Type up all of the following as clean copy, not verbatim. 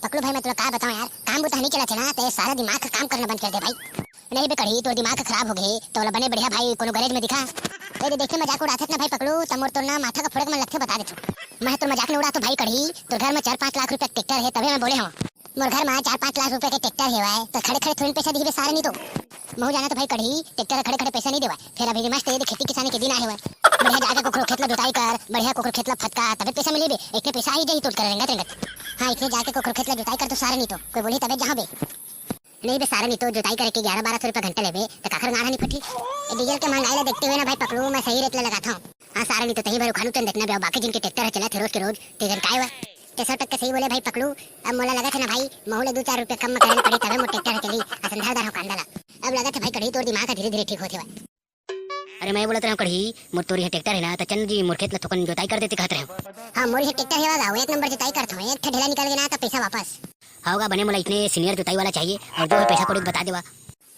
पकड़ू भाई मैं तुला का बताऊं यार, काम बुता नहीं चला ना ते सारा दिमाग का काम करना बंद कर दे भाई। नहीं बे कढ़ी तो दिमाग खराब हो गई तो बने बढ़िया भाई कोनो गैरेज में दिखा। ए देख के मजाक उड़ात ना भाई पकड़ू तमोर तो ना माथा का फोड़क में लखे बता देथू। मैं तो मजाक नहीं उड़ा तो भाई कढ़ी तो घर में 4-5 लाख रुपए ट्रैक्टर है तभी मैं बोले हूं। मोर घर में 4-5 लाख रुपए के ट्रैक्टर है तो खड़े खड़े थोड़ी पैसा दिबे सारे नहीं तो महू जाना तो भाई कढ़ी ट्रैक्टर खड़े खड़े पैसा नहीं देवा। फिर अभी मस्त ये खेती किसानी के दिन आए हुए बढ़िया जाके कोकरो खेत ला जुताई कर बढ़िया कोकरो खेत ला फटका तबे पैसा मिले बे। इतने पैसा ही जाई तो करेंगे रंगत। हां इतने जाके कोकरो खेत ला जुताई कर तो सारे नहीं तो कोई बोली तबे जहां बे नहीं बे सारे नहीं तो जुताई करके 11-1200 रुपए घंटा लेबे तो काखर गाढ़ा नहीं फटी। डीजल के महंगाई ला देखते हुए ना भाई पकड़ू मैं सही रेट ला लगाता हूं। हां सारे नहीं तो तही भर खानू तन देखना बे बाकी जिनके ट्रैक्टर चला थे रोज के रोज तेजन काय हुआ 63 सही बोले भाई पकड़ू। अब मोला लगा था ना भाई महूले 2-4 रुपए कम में करे पड़ी तबे मोर ट्रैक्टर चली असंधारदार हो कांडाला। अब लगा था भाई कढ़ी तोर दिमाग धीरे धीरे ठीक होते हुआ। अरे मैं बोलत रहा कढ़ी मोर तोरी है ट्रैक्टर है ना तो चंद जी मोर खेत ला थोकन जोताई कर देते कहत रहे। हां मोर है ट्रैक्टर है वाला एक नंबर जोताई करत हूं एक ठेला निकल गया ना तो पैसा वापस होगा बने मोला इतने सीनियर जोताई वाला चाहिए और जो पैसा कोड़ी बता देवा।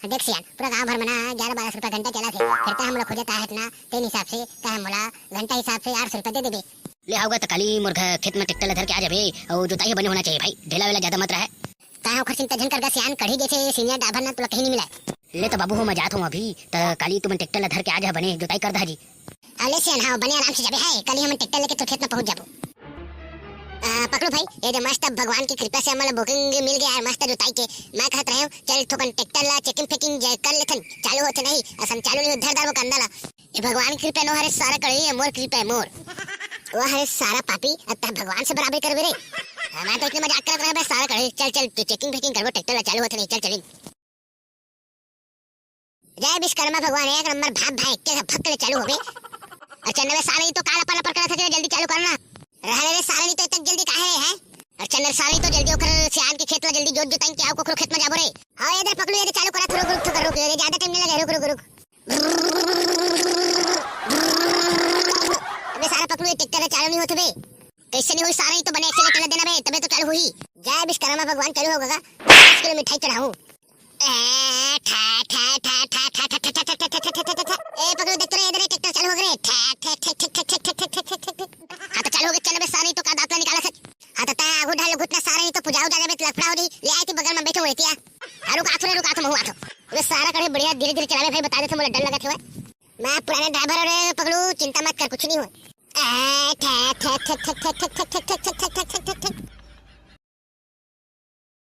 देख सियान पूरा गांव भर में ना 11-1200 रुपए घंटा चला थे फिर तो हम लोग खोजता है ना तेन हिसाब से का मोला घंटा हिसाब से 800 रुपए दे देबे। ले आओगा तो काली मोर खेत में ट्रैक्टर धर के आ जाबे और जोताई बने होना चाहिए भाई ढेला वेला ज्यादा मत रहे का हो खर्चिन तजन कर गा सियान कढ़ी जैसे सीनियर डाभर ना तो कहीं नहीं मिला। ले तो बाबू हो मैं जात हूं अभी तो काली तुम ट्रैक्टर धर के आ जा बने जोताई कर दाजी। अले सियान हां बने आराम से जाबे है कल हम ट्रैक्टर लेके तो खेत में पहुंच जाबो। पकड़ो भाई ये जो मस्त भगवान की कृपा से हमारा बुकिंग मिल गया है मस्त जोताई के मैं कहत रहे हूं चल थोकन ट्रैक्टर ला चेकिंग फेकिंग कर लेथन चालू होते नहीं असम चालू नहीं उधर वो कंडाला ये भगवान की कृपा नो हरे सारा कड़ी है मोर कृपा है मोर वो हरे सारा पापी अब भगवान से बराबर करबे रे। मैं तो इतने मजाक करत रहा बे सारा कड़ी चल चल चेकिंग फेकिंग करबो ट्रैक्टर ला चालू होते नहीं चल चल जय विश्वकर्मा भगवान एक नंबर भाप भाई के फक्के चालू होबे। अच्छा नवे सारे तो काला पाला पर करत थे जल्दी चालू करना रहले रे सारे नहीं तो इतने जल्दी काहे रे है। अच्छा नर सारे तो जल्दी ओकर सियान के खेत ला जल्दी जोत जोताई के आओ कोकरो खेत में जाबो रे। हां इधर पकड़ो ये चालू करा थोड़ा रुक रुक ये ज्यादा टाइम नहीं लगे रुक रुक अबे सारा पकड़ो ये ट्रैक्टर चालू नहीं होते बे कैसे नहीं हुई सारे तो बने एक्सीलेटर देना बे तबे तो चालू हुई। जय विश्वकर्मा भगवान चालू होगा 5 किलो मिठाई चढ़ाऊं ए ठा ठा ठा ठा ठा ठा ठा ठा ठा ठा ए पकड़ो देखते रहे इधर ट्रैक्टर चालू हो गए ठा ठा ठा ठा ठा ठा ठा ठा हां तो चालू हो गए चल बे सारे तो का दांत निकाला था हां तो ता आगू ढाल घुटना सारे तो पुजाओ जा बे लफड़ा हो दी ले आई थी बगल में बैठो रहती है रुका तो महू आथो वे सारा कड़े बढ़िया धीरे धीरे चलावे भाई बता दे तो मुझे डर लगा था मैं पुराने ड्राइवर रे पकड़ू चिंता मत कर कुछ नहीं हो।